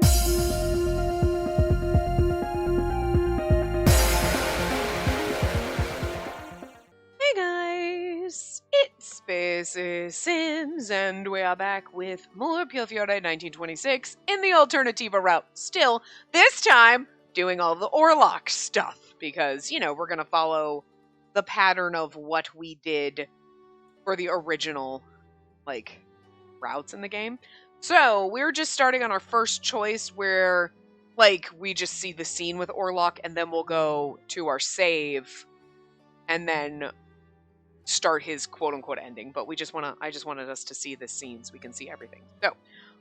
Hey guys, it's Spacey Sims, and we are back with more Piofiore 1926 in the Alternativa route. Still, this time, doing all the Orlok stuff, because, you know, we're gonna follow the pattern of what we did for the original, like, routes in the game. So, we're just starting on our first choice where, like, we just see the scene with Orlok, and then we'll go to our save, and then start his quote-unquote ending, but I just wanted us to see this scene so we can see everything. So,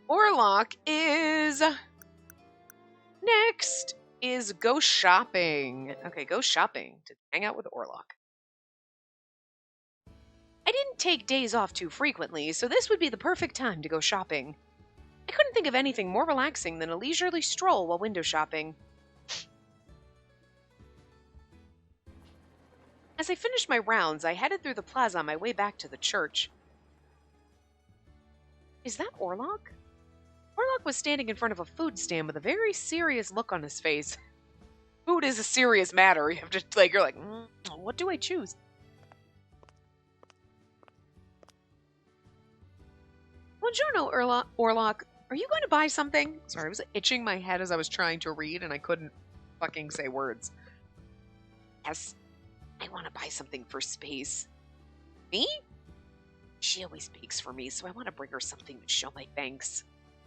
Orlok is next is go shopping. Okay, go shopping to hang out with Orlok. I didn't take days off too frequently, so this would be the perfect time to go shopping. I couldn't think of anything more relaxing than a leisurely stroll while window shopping. As I finished my rounds, I headed through the plaza on my way back to the church. Is that Orlok? Orlok was standing in front of a food stand with a very serious look on his face. Food is a serious matter. You have to, you're like, what do I choose? Buongiorno, Orlok. Are you going to buy something? Sorry, I was itching my head as I was trying to read and I couldn't fucking say words. Yes, I want to buy something for Space. Me? She always bakes for me, so I want to bring her something to show my thanks.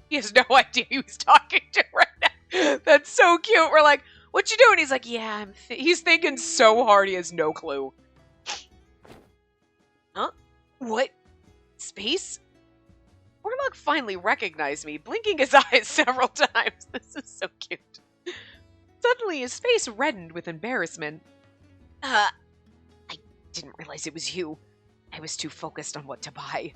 He has no idea who's talking to right now. That's so cute. We're like, what you doing? He's like, yeah, he's thinking so hard he has no clue. Huh? What? Space? Orlok finally recognized me, blinking his eyes several times. This is so cute. Suddenly, his face reddened with embarrassment. I didn't realize it was you. I was too focused on what to buy.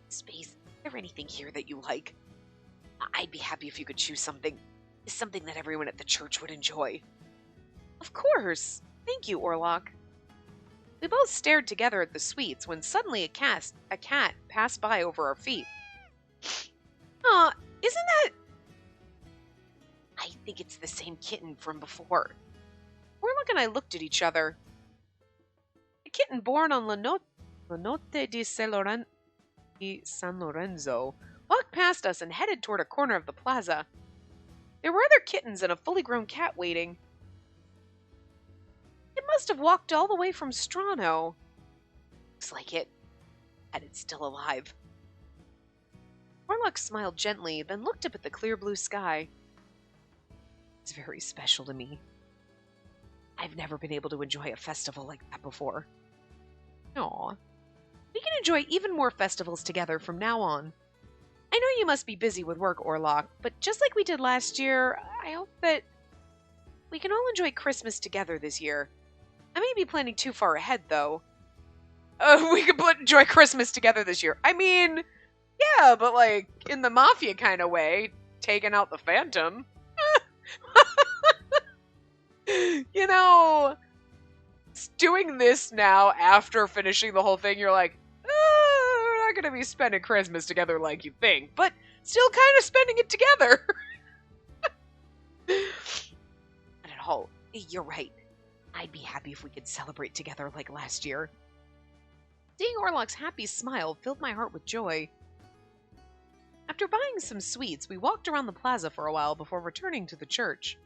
Space, is there anything here that you like? I'd be happy if you could choose something that everyone at the church would enjoy. Of course. Thank you, Orlok. We both stared together at the sweets when suddenly a cat passed by over our feet. Aw, isn't that... I think it's the same kitten from before. Orlok and I looked at each other. A kitten born on La Notte di San Lorenzo walked past us and headed toward a corner of the plaza. There were other kittens and a fully grown cat waiting. It must have walked all the way from Strano. Looks like it. And it's still alive. Orlok smiled gently, then looked up at the clear blue sky. It's very special to me. I've never been able to enjoy a festival like that before. Aw. We can enjoy even more festivals together from now on. I know you must be busy with work, Orlok, but just like we did last year, I hope that we can all enjoy Christmas together this year. I may be planning too far ahead, though. We can enjoy Christmas together this year. I mean, yeah, but like, in the Mafia kind of way, taking out the Phantom. You know, doing this now after finishing the whole thing, you're like, we're not going to be spending Christmas together like you think, but still kind of spending it together. Not at all. You're right. I'd be happy if we could celebrate together like last year. Seeing Orlok's happy smile filled my heart with joy. After buying some sweets, we walked around the plaza for a while before returning to the church.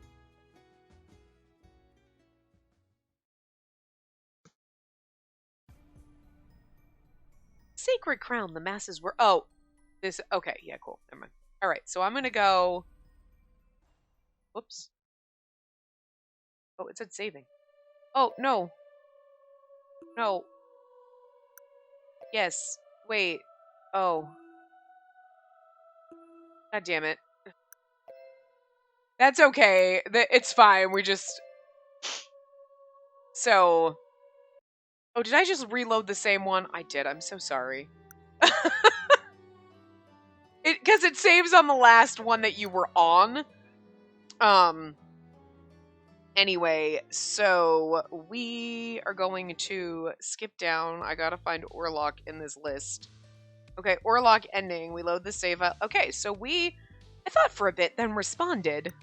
Sacred Crown, the masses were... Oh, this... Okay, yeah, cool. Never mind. Alright, so I'm gonna go... Whoops. Oh, it said saving. Oh, no. No. Yes. Wait. Oh. God damn it. That's okay. It's fine. We just... So... Oh, did I just reload the same one? I did. I'm so sorry. Because it saves on the last one that you were on. Anyway, so we are going to skip down. I gotta find Orlok in this list Okay, Orlok ending. We load the save file. Okay, so I thought for a bit, then responded.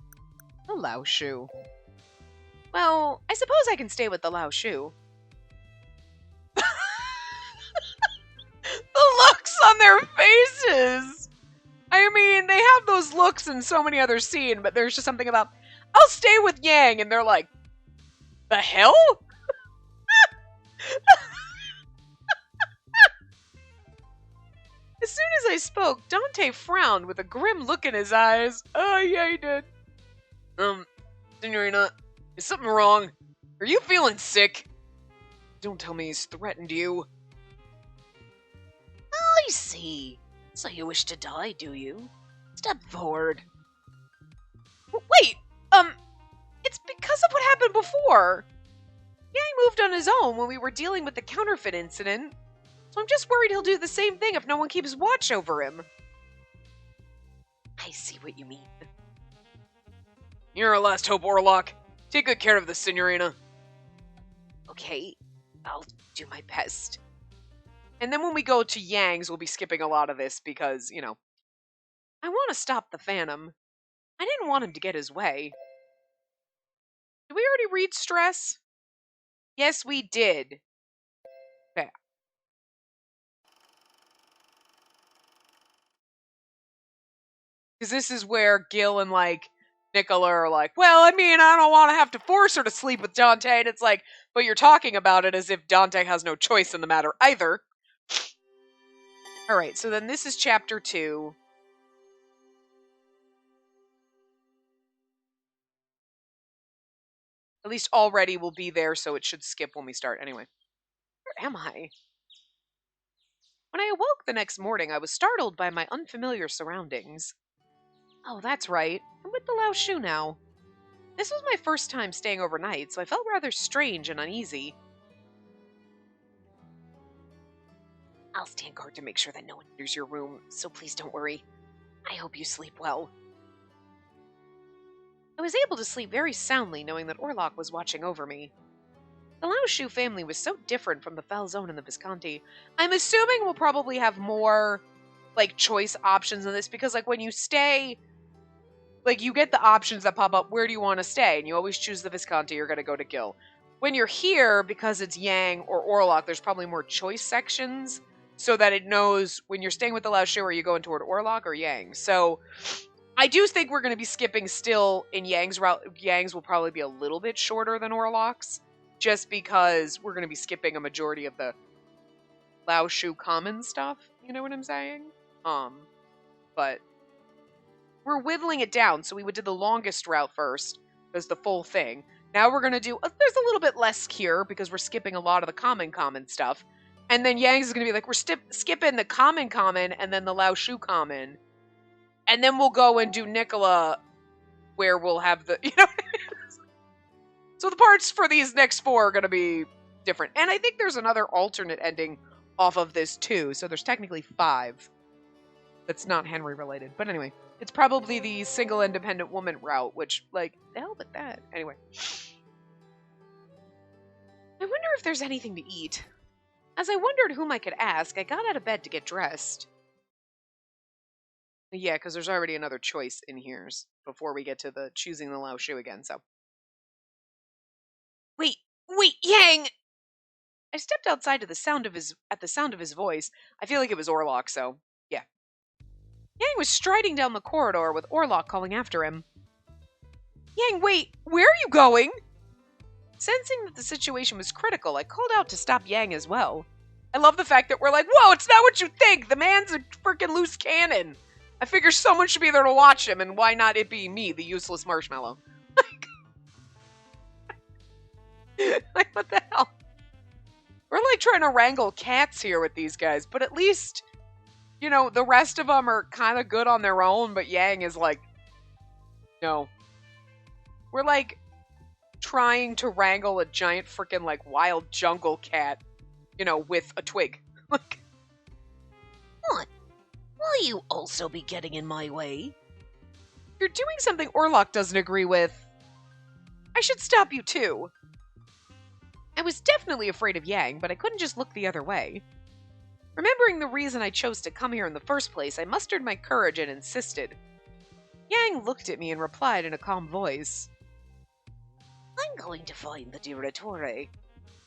The Lao Shu. Well, I suppose I can stay with the Lao Shu. The looks on their faces! I mean, they have those looks in so many other scenes, but there's just something about, I'll stay with Yang, and they're like, the hell? As soon as I spoke, Dante frowned with a grim look in his eyes. Oh, yeah, he did. Signorina, is something wrong? Are you feeling sick? Don't tell me he's threatened you. I see. So you wish to die, do you? Step forward. Wait, it's because of what happened before. Yang moved on his own when we were dealing with the counterfeit incident. So I'm just worried he'll do the same thing if no one keeps watch over him. I see what you mean. You're our last hope, Orlok. Take good care of the Signorina. Okay, I'll do my best. And then when we go to Yang's, we'll be skipping a lot of this because, you know, I want to stop the Phantom. I didn't want him to get his way. Did we already read stress? Yes, we did. Okay. Because this is where Gil and, like, Nicola are like, well, I mean, I don't want to have to force her to sleep with Dante. And it's like, but you're talking about it as if Dante has no choice in the matter either. All right, so then this is chapter 2. At least already we'll be there, so it should skip when we start. Anyway, where am I? When I awoke the next morning, I was startled by my unfamiliar surroundings. Oh, that's right. I'm with the Lao Shu now. This was my first time staying overnight, so I felt rather strange and uneasy. I'll stand guard to make sure that no one enters your room, so please don't worry. I hope you sleep well. I was able to sleep very soundly knowing that Orlok was watching over me. The Lao Shu family was so different from the Falzone and the Visconti. I'm assuming we'll probably have more, like, choice options in this, because, like, when you stay, like, you get the options that pop up, where do you want to stay? And you always choose the Visconti, you're going to go to Gil. When you're here, because it's Yang or Orlok, there's probably more choice sections, so that it knows when you're staying with the Lao Shu, are you going toward Orlok or Yang? So I do think we're going to be skipping still in Yang's route. Yang's will probably be a little bit shorter than Orlok's, just because we're going to be skipping a majority of the Lao Shu common stuff. You know what I'm saying? But we're whittling it down. So we would do the longest route first, because the full thing. Now we're going to do, there's a little bit less here, because we're skipping a lot of the common stuff. And then Yang's is going to be like, we're skipping the common, and then the Lao Shu common. And then we'll go and do Nicola, where we'll have the, you know what I mean? So the parts for these next 4 are going to be different. And I think there's another alternate ending off of this too. So there's technically 5 that's not Henry related. But anyway, it's probably the single independent woman route, which, like, the hell with that. Anyway. I wonder if there's anything to eat. As I wondered whom I could ask, I got out of bed to get dressed. Yeah, because there's already another choice in here before we get to the choosing the Lao Shu again, so. Wait, Yang! I stepped outside at the sound of his voice. I feel like it was Orlok, so yeah. Yang was striding down the corridor with Orlok calling after him. Yang, wait, where are you going? Sensing that the situation was critical, I called out to stop Yang as well. I love the fact that we're like, whoa, it's not what you think! The man's a freaking loose cannon! I figure someone should be there to watch him, and why not it be me, the useless marshmallow? Like, what the hell? We're like trying to wrangle cats here with these guys, but at least, you know, the rest of them are kind of good on their own, but Yang is like, no. We're like trying to wrangle a giant freaking like wild jungle cat, you know, with a twig. Like, what? Will you also be getting in my way? You're doing something Orlok doesn't agree with. I should stop you too. I was definitely afraid of Yang, but I couldn't just look the other way. Remembering the reason I chose to come here in the first place, I mustered my courage and insisted. Yang looked at me and replied in a calm voice. I'm going to find the direttore.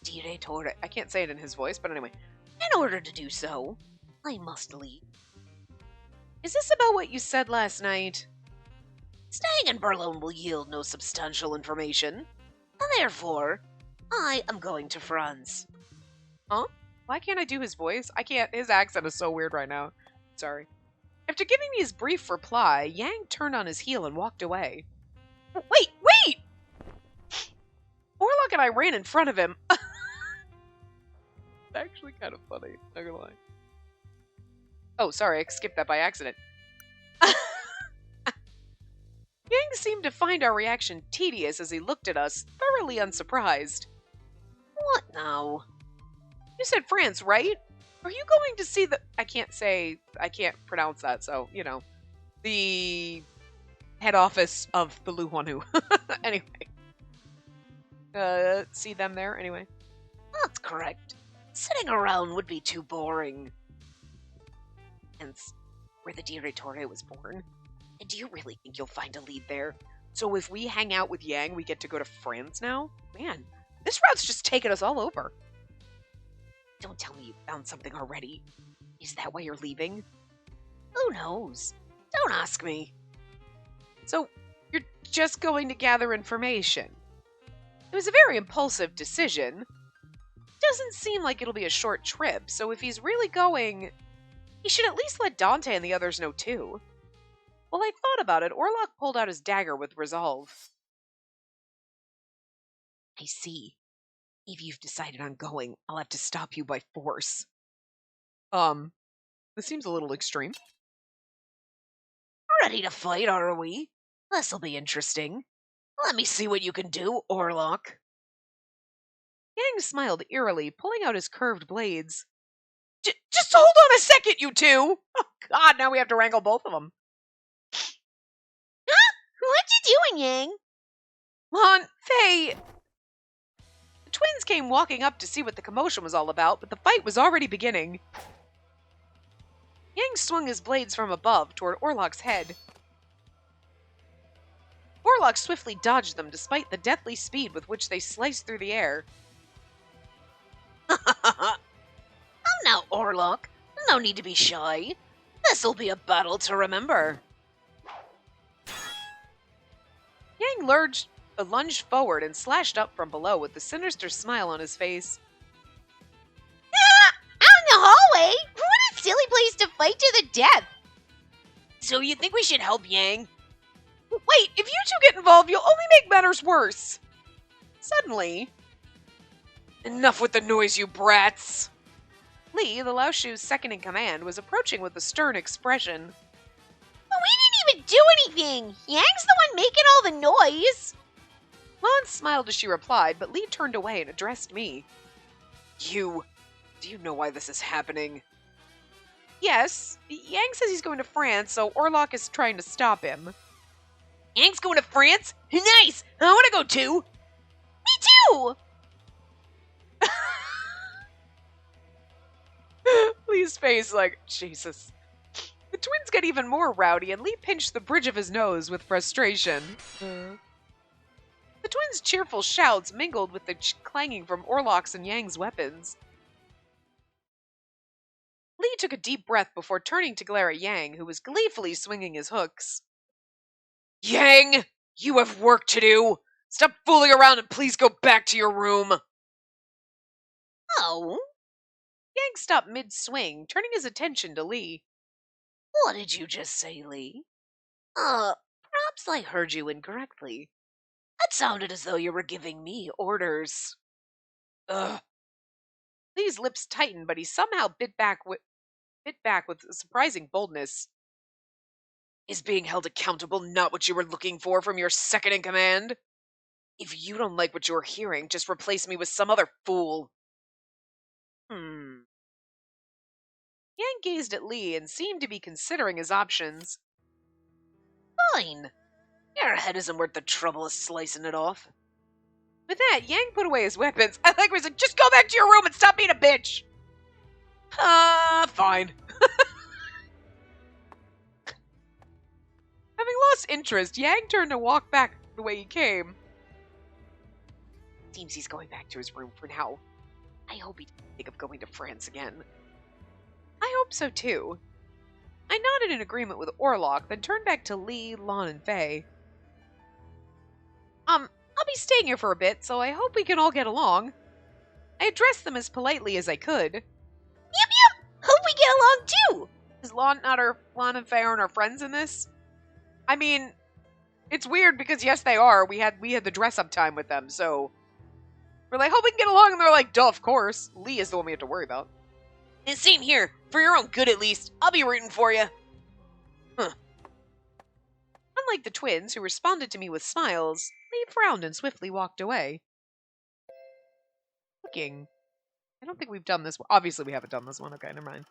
Direttore. I can't say it in his voice, but anyway. In order to do so, I must leave. Is this about what you said last night? Staying in Berlin will yield no substantial information. Therefore, I am going to France. Huh? Why can't I do his voice? I can't. His accent is so weird right now. Sorry. After giving me his brief reply, Yang turned on his heel and walked away. Wait! Orlok and I ran in front of him. It's actually kind of funny, not gonna lie. Oh, sorry, I skipped that by accident. Yang seemed to find our reaction tedious as he looked at us, thoroughly unsurprised. What now? You said France, right? Are you going to see the... I can't pronounce that, so, you know. The head office of the Luhuanu. Anyway. See them there, anyway. That's correct. Sitting around would be too boring. Hence, where the direttore was born. And do you really think you'll find a lead there? So if we hang out with Yang, we get to go to France now? Man, this route's just taking us all over. Don't tell me you found something already. Is that why you're leaving? Who knows? Don't ask me. So, you're just going to gather information. It was a very impulsive decision. Doesn't seem like it'll be a short trip, so if he's really going, he should at least let Dante and the others know too. While I thought about it, Orlok pulled out his dagger with resolve. I see. If you've decided on going, I'll have to stop you by force. This seems a little extreme. Ready to fight, are we? This'll be interesting. Let me see what you can do, Orlok. Yang smiled eerily, pulling out his curved blades. Just hold on a second, you two! Oh god, now we have to wrangle both of them. What you doing, Yang? Lon, Faye... The twins came walking up to see what the commotion was all about, but the fight was already beginning. Yang swung his blades from above toward Orlok's head. Orlok swiftly dodged them despite the deathly speed with which they sliced through the air. Come now, Orlok. No need to be shy. This'll be a battle to remember. Yang lunged forward and slashed up from below with a sinister smile on his face. Out in the hallway? What a silly place to fight to the death. So you think we should help Yang? Wait, if you two get involved, you'll only make matters worse. Suddenly... Enough with the noise, you brats! Lee, the Laoshu's second in command, was approaching with a stern expression. But we didn't even do anything! Yang's the one making all the noise! Lon smiled as she replied, but Lee turned away and addressed me. Do you know why this is happening? Yes, Yang says he's going to France, so Orlok is trying to stop him. Yang's going to France? Nice! I want to go too! Me too! Lee's face like, Jesus. The twins got even more rowdy, and Lee pinched the bridge of his nose with frustration. The twins' cheerful shouts mingled with the clanging from Orlok's and Yang's weapons. Lee took a deep breath before turning to glare at Yang, who was gleefully swinging his hooks. Yang! You have work to do! Stop fooling around and please go back to your room! Oh? Yang stopped mid-swing, turning his attention to Lee. What did you just say, Lee? Perhaps I heard you incorrectly. That sounded as though you were giving me orders. Ugh. Lee's lips tightened, but he somehow bit back with surprising boldness. Is being held accountable not what you were looking for from your second in command? If you don't like what you're hearing, just replace me with some other fool. Yang gazed at Lee and seemed to be considering his options. Fine. Your head isn't worth the trouble of slicing it off. With that, Yang put away his weapons. I like was like, just go back to your room and stop being a bitch! Fine. Having lost interest, Yang turned to walk back the way he came. Seems he's going back to his room for now. I hope he doesn't think of going to France again. I hope so too. I nodded in agreement with Orlok, then turned back to Lee, Lon, and Faye. I'll be staying here for a bit, so I hope we can all get along. I addressed them as politely as I could. Yep, yep! Hope we get along too! Is Lon and Faye aren't our friends in this? I mean, it's weird because yes, they are. We had the dress-up time with them, so we're like, hope we can get along, and they're like, duh, of course. Lee is the one we have to worry about. And same here. For your own good, at least. I'll be rooting for you. Huh. Unlike the twins, who responded to me with smiles, Lee frowned and swiftly walked away. Looking. I don't think we've done this one. Obviously, we haven't done this one. Okay, never mind.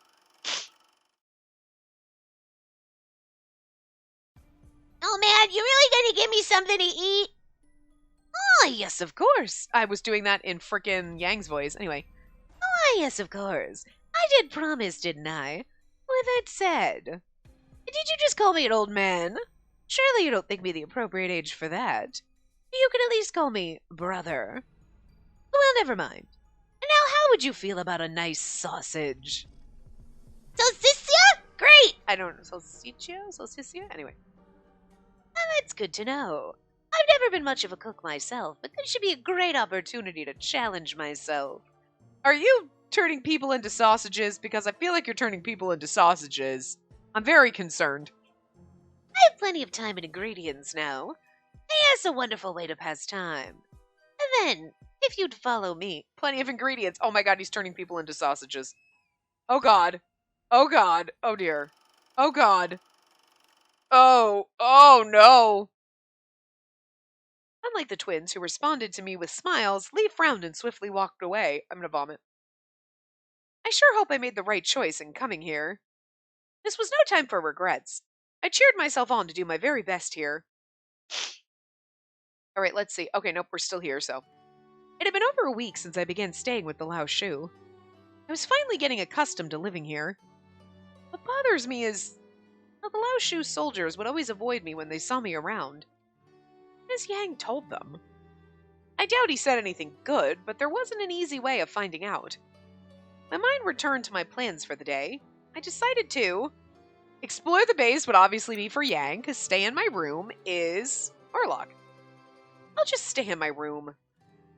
Oh man, you really gonna give me something to eat? Ah, yes, of course. I was doing that in frickin' Yang's voice. Anyway. Ah, yes, of course. I did promise, didn't I? With that said, did you just call me an old man? Surely you don't think me the appropriate age for that. You could at least call me brother. Well, never mind. Now, how would you feel about a nice sausage? Salsiccia? Great! I don't know. Salsiccia? Anyway. Well, that's good to know. I've never been much of a cook myself, but this should be a great opportunity to challenge myself. Are you turning people into sausages? Because I feel like you're turning people into sausages. I'm very concerned. I have plenty of time and ingredients now. Yes, a wonderful way to pass time. And then, if you'd follow me... Plenty of ingredients. Oh my god, he's turning people into sausages. Oh god. Oh god. Oh dear. Oh god. Oh no. Unlike the twins, who responded to me with smiles, Lee frowned and swiftly walked away. I'm gonna vomit. I sure hope I made the right choice in coming here. This was no time for regrets. I cheered myself on to do my very best here. Alright, let's see. Okay, nope, we're still here, so. It had been over a week since I began staying with the Lao Shu. I was finally getting accustomed to living here. What bothers me is how the Lao Shu soldiers would always avoid me when they saw me around. As Yang told them. I doubt he said anything good, but there wasn't an easy way of finding out. My mind returned to my plans for the day. I decided to explore the base would obviously be for Yang, because stay in my room is Orlok. I'll just stay in my room.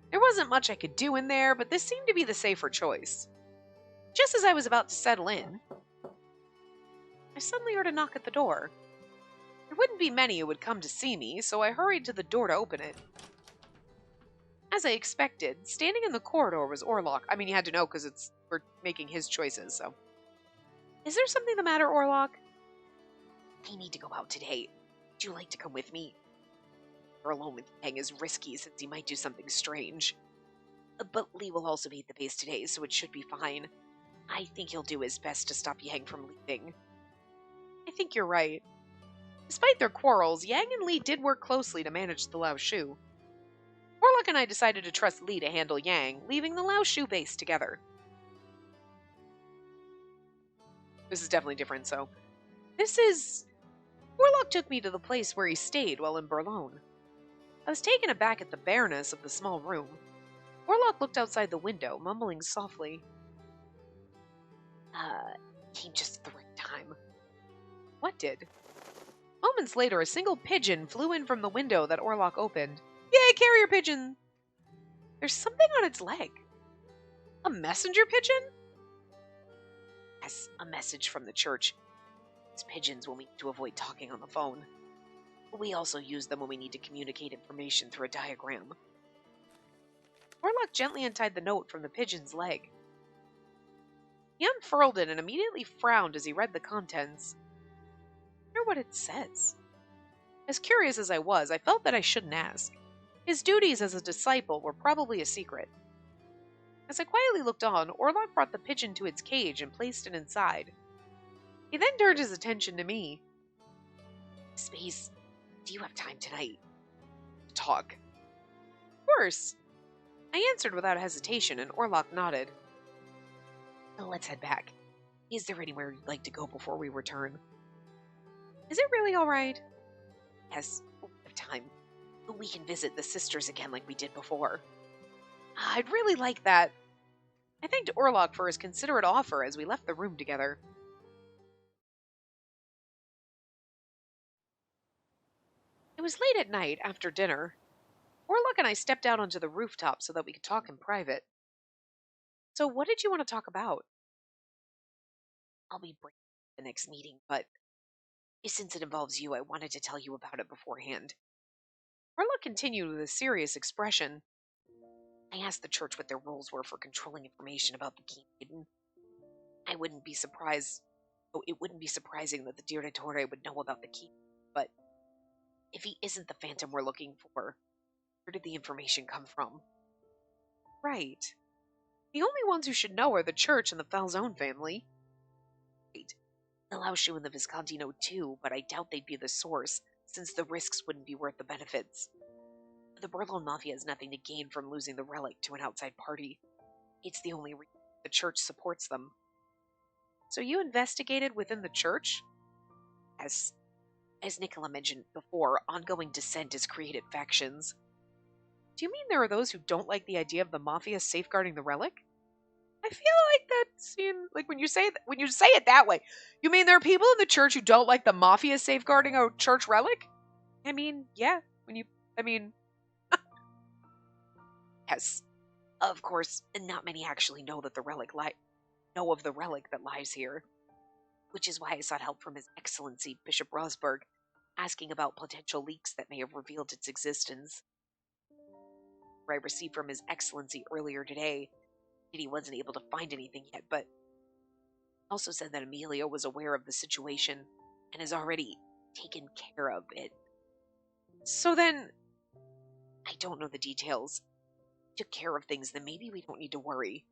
There wasn't much I could do in there, but this seemed to be the safer choice. Just as I was about to settle in, I suddenly heard a knock at the door. There wouldn't be many who would come to see me, so I hurried to the door to open it. As I expected, standing in the corridor was Orlok. I mean, you had to know because we're making his choices, so. Is there something the matter, Orlok? I need to go out today. Would you like to come with me? Or alone with Yang is risky since he might do something strange. But Lee will also be at the base today, so it should be fine. I think he'll do his best to stop Yang from leaving. I think you're right. Despite their quarrels, Yang and Lee did work closely to manage the Lao Shu. Orlok and I decided to trust Lee to handle Yang, leaving the Lao Shu base together. This is definitely different, so. Orlok took me to the place where he stayed while in Berlin. I was taken aback at the bareness of the small room. Orlok looked outside the window, mumbling softly. Came just at the right time. What did? Moments later, a single pigeon flew in from the window that Orlok opened. Yay, carrier pigeon! There's something on its leg. A messenger pigeon? Yes, a message from the church. These pigeons will need to avoid talking on the phone. We also use them when we need to communicate information through a diagram. Orlok gently untied the note from the pigeon's leg. He unfurled it and immediately frowned as he read the contents. I wonder what it says. As curious as I was, I felt that I shouldn't ask. His duties as a disciple were probably a secret. As I quietly looked on, Orlok brought the pigeon to its cage and placed it inside. He then turned his attention to me. Space, do you have time tonight to talk? Of course. I answered without hesitation, and Orlok nodded. Well, let's head back. Is there anywhere you'd like to go before we return? Is it really all right? Yes, we have time. We can visit the sisters again like we did before. I'd really like that. I thanked Orlok for his considerate offer as we left the room together. It was late at night, after dinner. Orlok and I stepped out onto the rooftop so that we could talk in private. So what did you want to talk about? I'll be brief at the next meeting, but since it involves you, I wanted to tell you about it beforehand. Orlok continued with a serious expression. I asked the church what their rules were for controlling information about the Key Maiden. I wouldn't be surprised. Oh, it wouldn't be surprising that the Direttore would know about the key. But if he isn't the phantom we're looking for, where did the information come from? Right. The only ones who should know are the church and the Falzone family. Right. The Laushu and the Visconti know too, but I doubt they'd be the source, since the risks wouldn't be worth the benefits. The Berlone Mafia has nothing to gain from losing the relic to an outside party. It's the only reason the church supports them. So you investigated within the church? As Nicola mentioned before, ongoing dissent has created factions. Do you mean there are those who don't like the idea of the Mafia safeguarding the relic? I feel like like when you say it that way, you mean there are people in the church who don't like the Mafia safeguarding a church relic? I mean, yeah. Yes. Of course, not many actually know that know of the relic that lies here, which is why I sought help from His Excellency Bishop Rosberg, asking about potential leaks that may have revealed its existence. I received from His Excellency earlier today, and he wasn't able to find anything yet, but also said that Emilio was aware of the situation and has already taken care of it. So then, I don't know the details. He took care of things, then maybe we don't need to worry.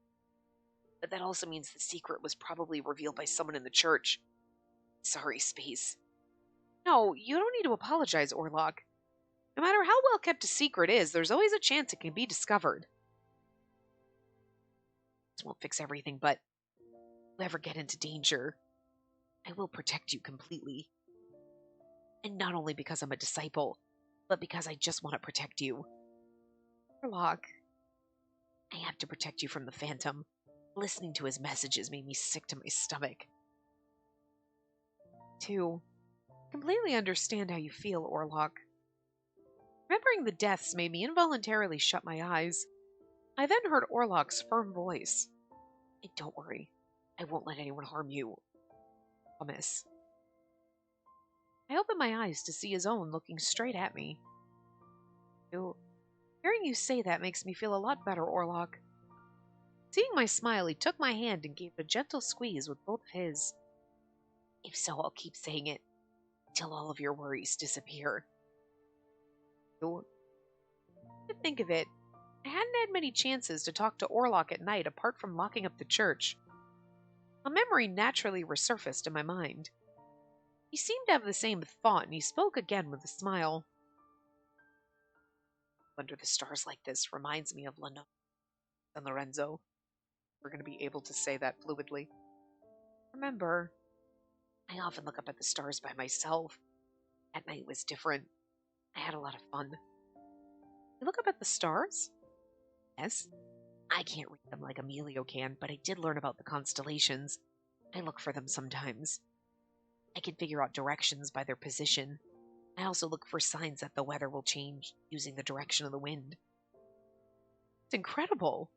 But that also means the secret was probably revealed by someone in the church. Sorry, Space. No, you don't need to apologize, Orlok. No matter how well kept a secret is, there's always a chance it can be discovered. This won't fix everything, but if you ever get into danger, I will protect you completely. And not only because I'm a disciple, but because I just want to protect you. Orlok, I have to protect you from the Phantom. Listening to his messages made me sick to my stomach. 2. Completely understand how you feel, Orlok. Remembering the deaths made me involuntarily shut my eyes. I then heard Orlok's firm voice. Hey, don't worry. I won't let anyone harm you. Promise. I opened my eyes to see his own looking straight at me. Hearing you say that makes me feel a lot better, Orlok. Seeing my smile, he took my hand and gave it a gentle squeeze with both of his. If so, I'll keep saying it until all of your worries disappear. To think of it, I hadn't had many chances to talk to Orlok at night apart from locking up the church. A memory naturally resurfaced in my mind. He seemed to have the same thought, and he spoke again with a smile. Under the stars like this reminds me of Leno and Lorenzo. We're going to be able to say that fluidly. Remember, I often look up at the stars by myself. At night was different. I had a lot of fun. You look up at the stars? Yes. I can't read them like Emilio can, but I did learn about the constellations. I look for them sometimes. I can figure out directions by their position. I also look for signs that the weather will change using the direction of the wind. It's incredible.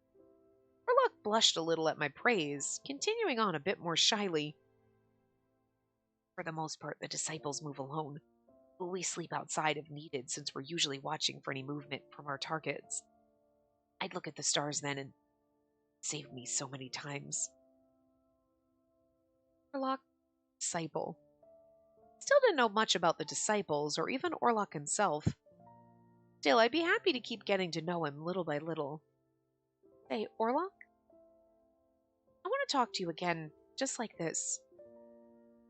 Orlok blushed a little at my praise, continuing on a bit more shyly. For the most part, the disciples move alone. We sleep outside if needed, since we're usually watching for any movement from our targets. I'd look at the stars then, and it saved me so many times. Orlok, disciple. Still didn't know much about the disciples, or even Orlok himself. Still, I'd be happy to keep getting to know him little by little. Hey, Orlok? I want to talk to you again, just like this.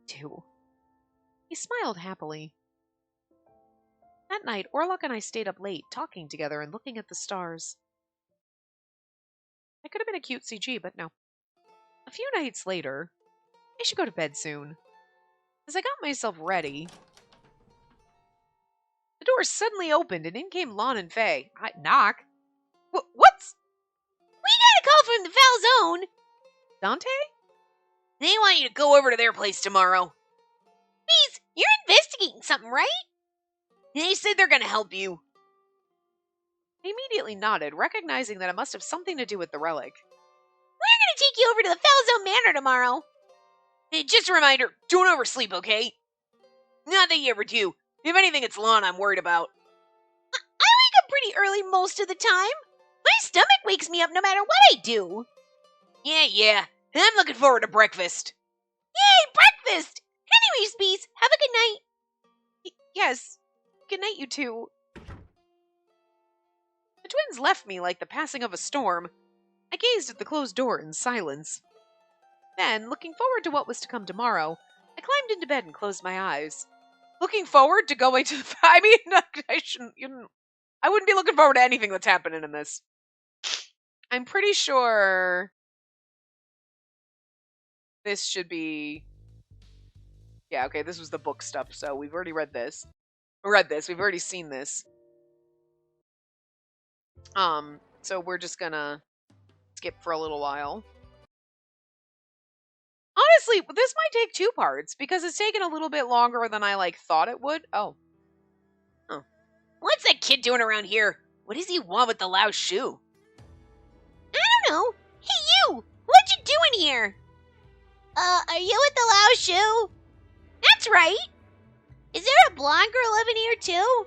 Too. He smiled happily. That night, Orlok and I stayed up late, talking together and looking at the stars. It could have been a cute CG, but no. few nights later, I should go to bed soon. As I got myself ready, the door suddenly opened and in came Lon and Faye. I knock. What's We got a call from the foul zone. Dante? They want you to go over to their place tomorrow. Please, you're investigating something, right? They said they're gonna help you. I immediately nodded, recognizing that it must have something to do with the relic. We're gonna take you over to the foul zone manor tomorrow. Hey, just a reminder, don't oversleep, okay? Not that you ever do. If anything, it's Lon I'm worried about. I wake up pretty early most of the time. My stomach wakes me up no matter what I do. Yeah. I'm looking forward to breakfast. Yay, breakfast! Anyways, Bees, have a good night. Yes. Good night, you two. The twins left me like the passing of a storm. I gazed at the closed door in silence. Then, looking forward to what was to come tomorrow, I climbed into bed and closed my eyes. Looking forward to going to the... I mean, I wouldn't be looking forward to anything that's happening in this. I'm pretty sure this should be... Yeah, okay, this was the book stuff, so we've already read this. We've already seen this. So we're just gonna skip for a little while. Honestly, this might take 2 parts, because it's taken a little bit longer than I, thought it would. Oh. What's that kid doing around here? What does he want with the loud shoe? I don't know. Hey, you! What you doing here? Are you with the loud shoe? That's right. Is there a blonde girl living here, too?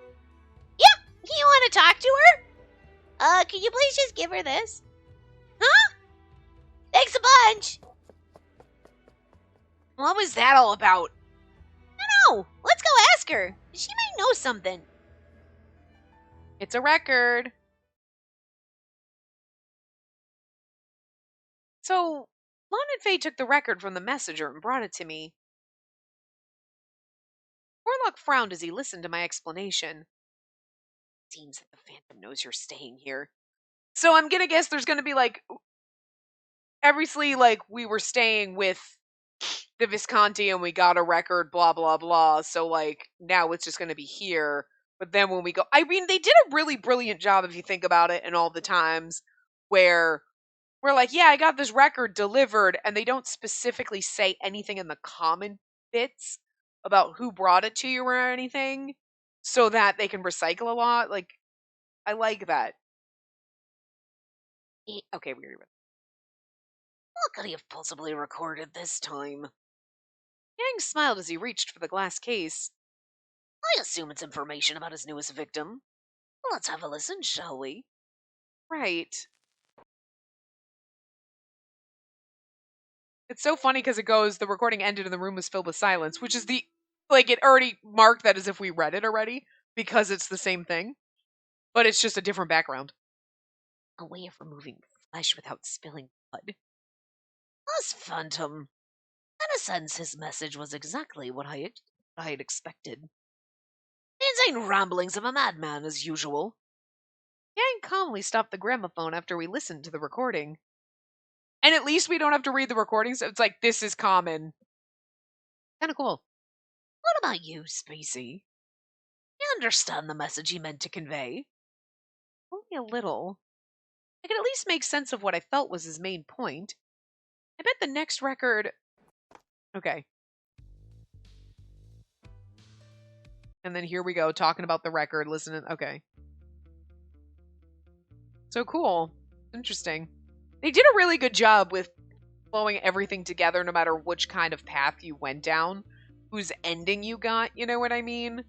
Yep. You want to talk to her? Can you please just give her this? Huh? Thanks a bunch. What was that all about? I don't know. Let's go ask her. She might know something. It's a record. So, Lon and Faye took the record from the messenger and brought it to me. Warlock frowned as he listened to my explanation. Seems that the Phantom knows you're staying here. So I'm gonna guess there's gonna be obviously, we were staying with the Visconti and we got a record, blah, blah, blah. So, now it's just gonna be here. But then when we go, I mean, they did a really brilliant job if you think about it, and all the times where we're like, yeah, I got this record delivered, and they don't specifically say anything in the common bits about who brought it to you or anything, so that they can recycle a lot. I like that. Okay, we're gonna. What could he have possibly recorded this time? Yang smiled as he reached for the glass case. I assume it's information about his newest victim. Let's have a listen, shall we? Right. It's so funny because it goes, the recording ended and the room was filled with silence, which is it already marked that as if we read it already, because it's the same thing. But it's just a different background. A way of removing flesh without spilling blood. This Phantom. In a sense, his message was exactly what I had expected. The insane ramblings of a madman, as usual. Yang calmly stopped the gramophone after we listened to the recording. And at least we don't have to read the recordings. It's this is common. Kind of cool. What about you, Spacey? You understand the message he meant to convey? Only a little. I could at least make sense of what I felt was his main point. I bet the next record... Okay. And then here we go, talking about the record, listening... Okay. So cool. Interesting. They did a really good job with flowing everything together, no matter which kind of path you went down, whose ending you got, you know what I mean?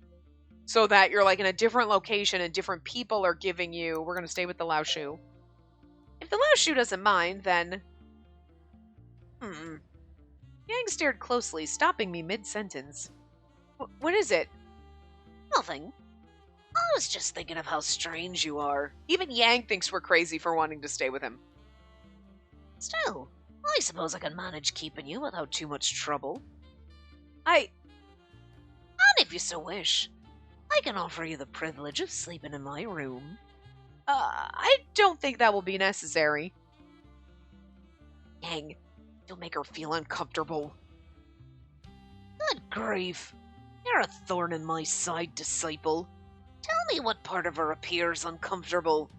So that you're in a different location and different people are giving you... We're going to stay with the Lao Shu. If the Lao Shu doesn't mind, then... Yang stared closely, stopping me mid-sentence. What is it? Nothing. I was just thinking of how strange you are. Even Yang thinks we're crazy for wanting to stay with him. Still, I suppose I can manage keeping you without too much trouble. And if you so wish, I can offer you the privilege of sleeping in my room. I don't think that will be necessary. Yang, You'll make her feel uncomfortable. Good grief. You're a thorn in my side, disciple. Tell me what part of her appears uncomfortable.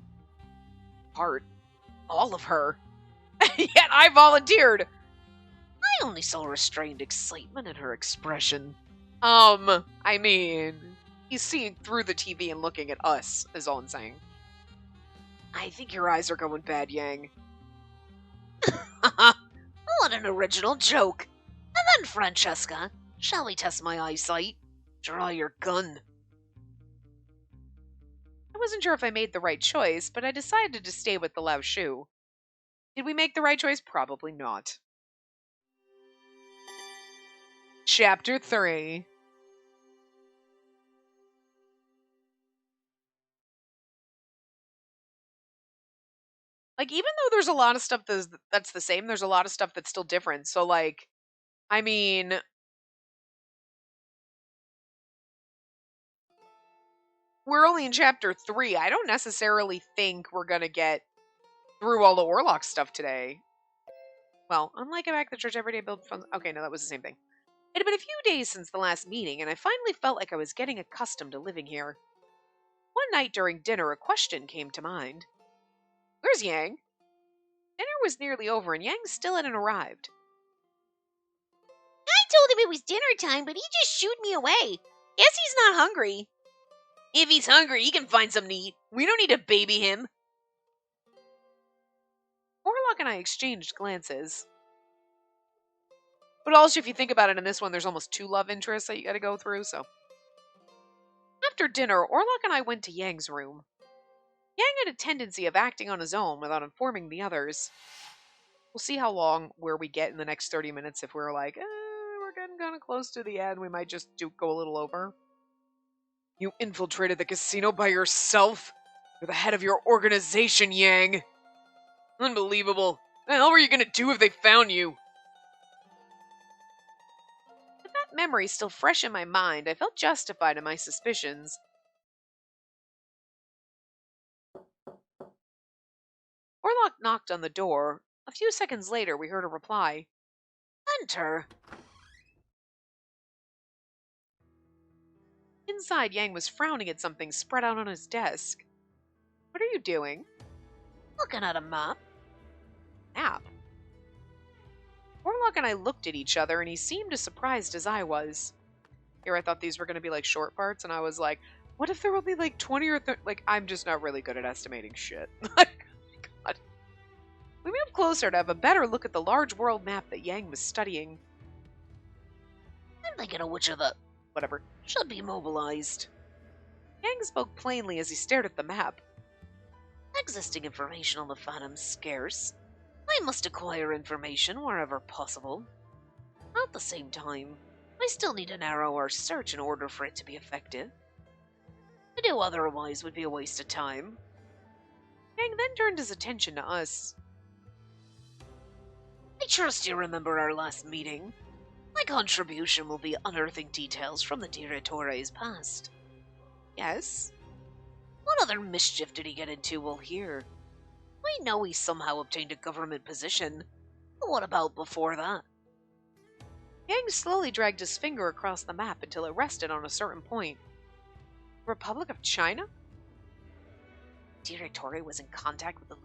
Part. All of her. Yet I volunteered. I only saw restrained excitement in her expression. I mean, he's seeing through the TV and looking at us, is all I'm saying. I think your eyes are going bad, Yang. What an original joke. And then, Francesca, shall we test my eyesight? Draw your gun. I wasn't sure if I made the right choice, but I decided to stay with the Lao Shu. Did we make the right choice? Probably not. Chapter 3. Like, even though there's a lot of stuff that's the same, there's a lot of stuff that's still different. So, like, I mean, we're only in chapter 3. I don't necessarily think we're gonna get through all the Orlok stuff today. Well, unlike back at the church every day, build fun. Okay, no, that was the same thing. It had been a few days since the last meeting, and I finally felt like I was getting accustomed to living here. One night during dinner, a question came to mind. Where's Yang? Dinner was nearly over, and Yang still hadn't arrived. I told him it was dinner time, but he just shooed me away. Guess he's not hungry. If he's hungry, he can find something to eat. We don't need to baby him. Orlok and I exchanged glances. But also, if you think about it, in this one, there's almost 2 love interests that you gotta go through, so. After dinner, Orlok and I went to Yang's room. Yang had a tendency of acting on his own without informing the others. We'll see how long where we get in the next 30 minutes. If we're like, we're getting kind of close to the end, we might just go a little over. You infiltrated the casino by yourself? You're the head of your organization, Yang. Unbelievable. What the hell were you gonna do if they found you? With that memory still fresh in my mind, I felt justified in my suspicions. Orlok knocked on the door. A few seconds later, we heard a reply. Enter. Inside, Yang was frowning at something spread out on his desk. What are you doing? Looking at a map. Map? Orlok and I looked at each other, and he seemed as surprised as I was. Here, I thought these were going to be like short parts, and I was like, what if there were only like 20 or 30? Like, I'm just not really good at estimating shit. Like, oh my god. We moved closer to have a better look at the large world map that Yang was studying. I'm thinking of which of the Whatever. should be mobilized. Yang spoke plainly as he stared at the map. Existing information on the Phantom's scarce. I must acquire information wherever possible. At the same time, I still need to narrow our search in order for it to be effective. To do otherwise would be a waste of time. Yang then turned his attention to us. I trust you remember our last meeting. My contribution will be unearthing details from the Direttore's past. Yes? What other mischief did he get into while here? We know he somehow obtained a government position. But what about before that? Yang slowly dragged his finger across the map until it rested on a certain point. Republic of China? Direttore was in contact with the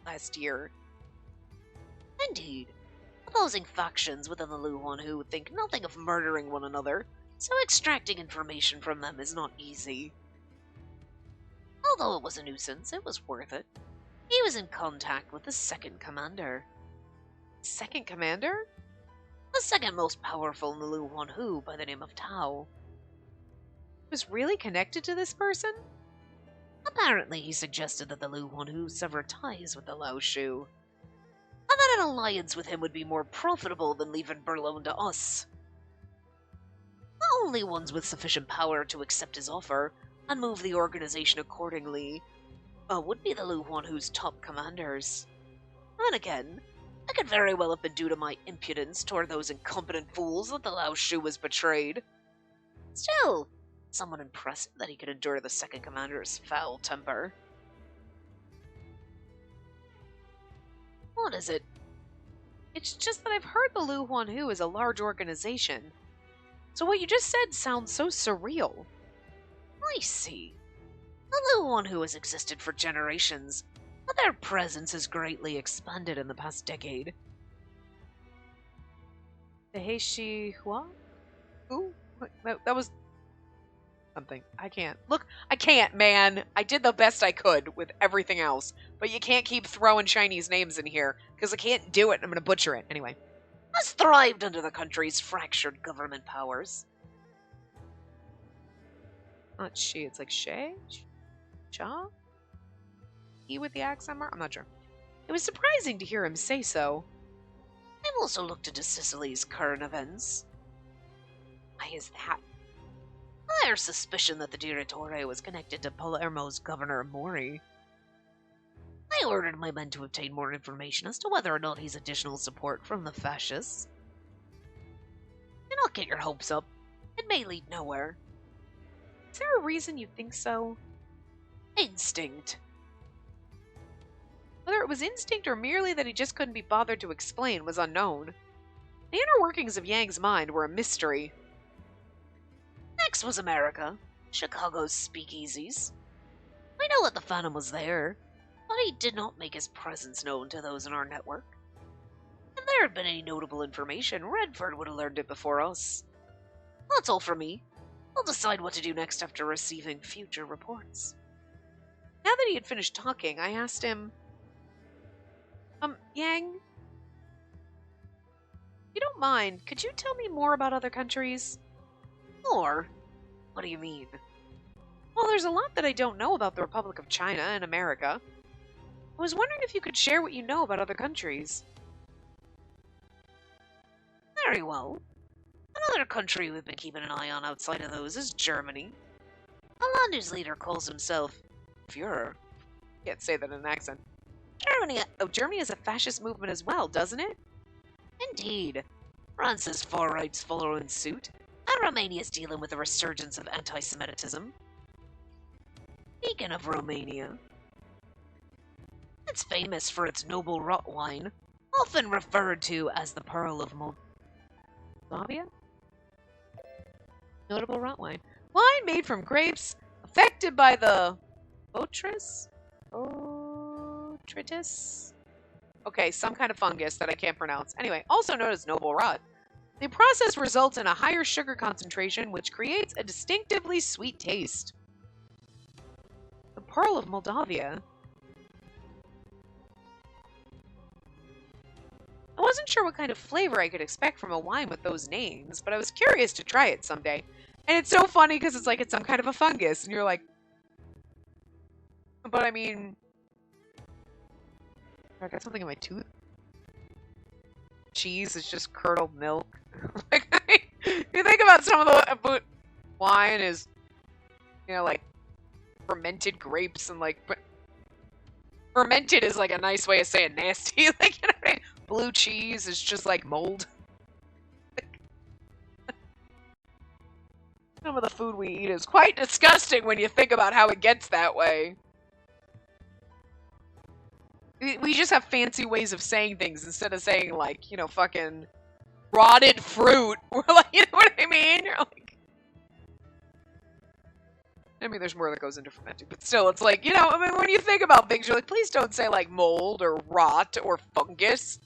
last year. Indeed. Opposing factions within the Luhuan who think nothing of murdering one another, so extracting information from them is not easy. Although it was a nuisance, it was worth it. He was in contact with the second commander. Second commander? The second most powerful in the Luhuan Hu by the name of Tao. Was really connected to this person? Apparently he suggested that the Luhuan Hu sever ties with the Lao Shu, and that an alliance with him would be more profitable than leaving Berlone to us. The only ones with sufficient power to accept his offer and move the organization accordingly would be the Luhuan Hu's top commanders. And again, that could very well have been due to my impudence toward those incompetent fools that the Lao Shu was betrayed. Still, somewhat impressive that he could endure the second commander's foul temper. What is it? It's just that I've heard the Lu Huan Hu is a large organization. So what you just said sounds so surreal. I see. The Lu Huan Hu has existed for generations, but their presence has greatly expanded in the past decade. The Heishi Hua? Who? That was something. I can't. Look, I can't, man. I did the best I could with everything else. But you can't keep throwing Chinese names in here, because I can't do it and I'm going to butcher it. Anyway. Has thrived under the country's fractured government powers. Not she, it's like Shay? Cha? He with the accent mark? I'm not sure. It was surprising to hear him say so. I've also looked into Sicily's current events. Why is that? There's suspicion that the Direttore was connected to Palermo's Governor Mori. I ordered my men to obtain more information as to whether or not he's additional support from the fascists. Do not get your hopes up. It may lead nowhere. Is there a reason you think so? Instinct. Whether it was instinct or merely that he just couldn't be bothered to explain was unknown. The inner workings of Yang's mind were a mystery. Next was America, Chicago's speakeasies. I know that the Phantom was there, but he did not make his presence known to those in our network. If there had been any notable information, Redford would have learned it before us. That's all from me. I'll decide what to do next after receiving future reports. Now that he had finished talking, I asked him, Yang, if you don't mind, could you tell me more about other countries? Or, what do you mean? Well, there's a lot that I don't know about the Republic of China and America. I was wondering if you could share what you know about other countries. Very well. Another country we've been keeping an eye on outside of those is Germany. A land whose leader calls himself Führer. Can't say that in an accent. Germany has a fascist movement as well, doesn't it? Indeed. France's far rights follow in suit, and Romania's dealing with a resurgence of anti-Semitism. Speaking of Romania, it's famous for its noble rot wine, often referred to as the Pearl of Moldavia? Notable rot wine. Wine made from grapes affected by the botrytis? Okay, some kind of fungus that I can't pronounce. Anyway, also known as noble rot. The process results in a higher sugar concentration, which creates a distinctively sweet taste. The Pearl of Moldavia. I wasn't sure what kind of flavor I could expect from a wine with those names, but I was curious to try it someday. And it's so funny because it's like it's some kind of a fungus, and you're like, but I mean, I got something in my tooth. Cheese is just curdled milk. Like, you think about some of the wine is, you know, like fermented grapes and like, but fermented is like a nice way of saying nasty. Like, you know what I mean? Blue cheese is just like mold. Some of the food we eat is quite disgusting when you think about how it gets that way. We just have fancy ways of saying things instead of saying, like, you know, fucking rotted fruit. We're like, you know what I mean? You're like, I mean, there's more that goes into fermenting, but still, it's like, you know, I mean, when you think about things, you're like, please don't say, like, mold or rot or fungus.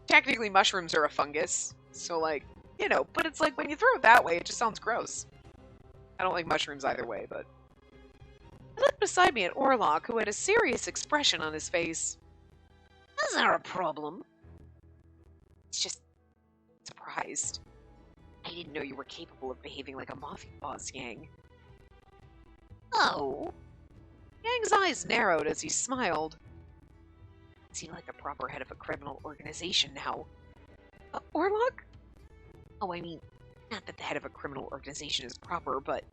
Technically, mushrooms are a fungus, so, like, you know, but it's like, when you throw it that way, it just sounds gross. I don't like mushrooms either way, but I looked beside me at Orlok, who had a serious expression on his face. Is there a problem? It's just surprised. I didn't know you were capable of behaving like a mafia boss, Yang. Oh. Yang's eyes narrowed as he smiled. You seem like the proper head of a criminal organization now. Orlok? Oh, I mean, not that the head of a criminal organization is proper, but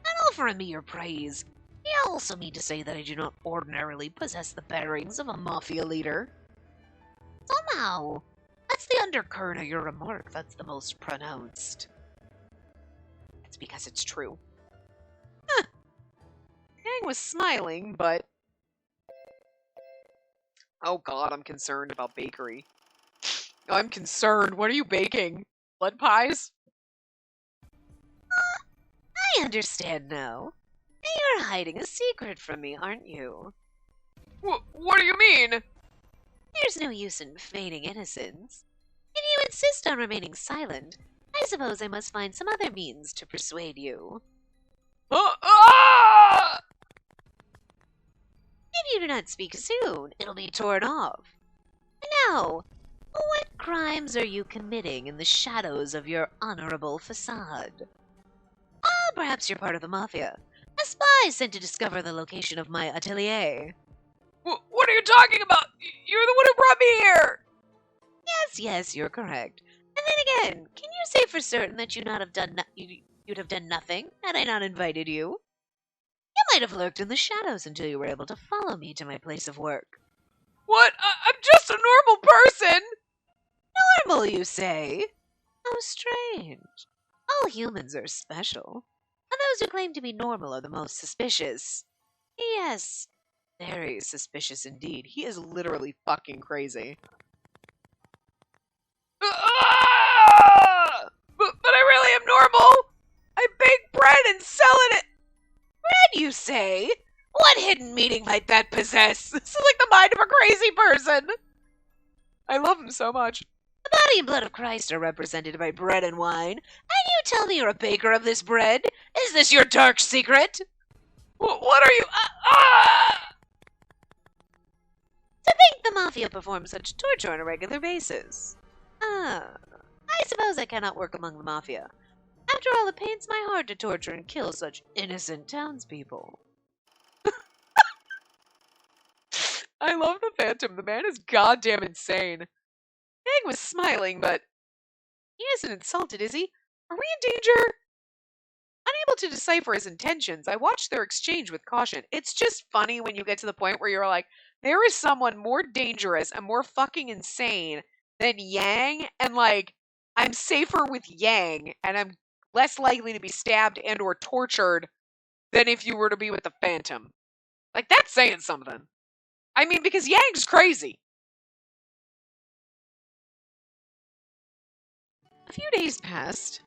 And offering me your praise, you also mean to say that I do not ordinarily possess the bearings of a mafia leader. Somehow, that's the undercurrent of your remark that's the most pronounced. That's because it's true. Huh. Yang was smiling, but... Oh god, I'm concerned about bakery. I'm concerned. What are you baking? Blood pies? I understand now. You're hiding a secret from me, aren't you? What do you mean? There's no use in feigning innocence. If you insist on remaining silent, I suppose I must find some other means to persuade you. Ah! If you do not speak soon, it'll be torn off. Now, what crimes are you committing in the shadows of your honorable facade? Perhaps you're part of the Mafia. A spy sent to discover the location of my atelier. What are you talking about? You're the one who brought me here! Yes, you're correct. And then again, can you say for certain that you'd have done nothing had I not invited you? You might have lurked in the shadows until you were able to follow me to my place of work. What? I'm just a normal person! Normal, you say? How strange. All humans are special. And those who claim to be normal are the most suspicious. Yes, very suspicious indeed. He is literally fucking crazy. Ah! But I really am normal! I bake bread and sell it at... Bread, you say? What hidden meaning might that possess? This is like the mind of a crazy person! I love him so much. The body and blood of Christ are represented by bread and wine, and you tell me you're a baker of this bread? Is this your dark secret? What are you... To think the Mafia performs such torture on a regular basis. I suppose I cannot work among the Mafia. After all, it pains my heart to torture and kill such innocent townspeople. I love the Phantom. The man is goddamn insane. Yang was smiling, but he isn't insulted, is he? Are we in danger? Unable to decipher his intentions, I watched their exchange with caution. It's just funny when you get to the point where you're like, there is someone more dangerous and more fucking insane than Yang, and like, I'm safer with Yang, and I'm less likely to be stabbed and or tortured than if you were to be with the Phantom. Like, that's saying something. I mean, because Yang's crazy. A few days passed.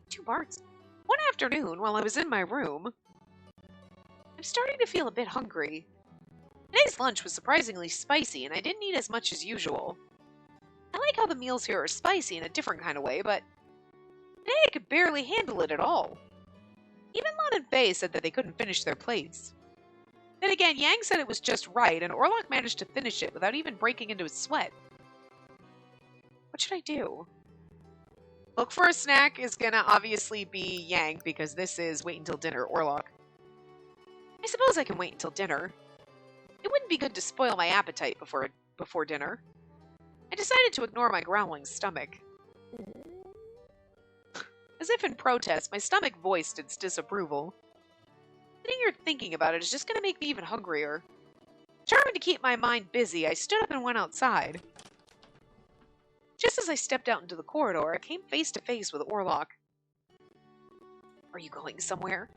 2 parts. One afternoon, while I was in my room, I'm starting to feel a bit hungry. Today's lunch was surprisingly spicy, and I didn't eat as much as usual. I like how the meals here are spicy in a different kind of way, but today I could barely handle it at all. Even Lon and Faye said that they couldn't finish their plates. Then again, Yang said it was just right, and Orlok managed to finish it without even breaking into a sweat. What should I do? Look for a snack is gonna obviously be Yang, because this is wait until dinner, Orlok. I suppose I can wait until dinner. It wouldn't be good to spoil my appetite before dinner. I decided to ignore my growling stomach. As if in protest, my stomach voiced its disapproval. Sitting here thinking about it is just going to make me even hungrier. Determined to keep my mind busy, I stood up and went outside. Just as I stepped out into the corridor, I came face to face with Orlok. Are you going somewhere?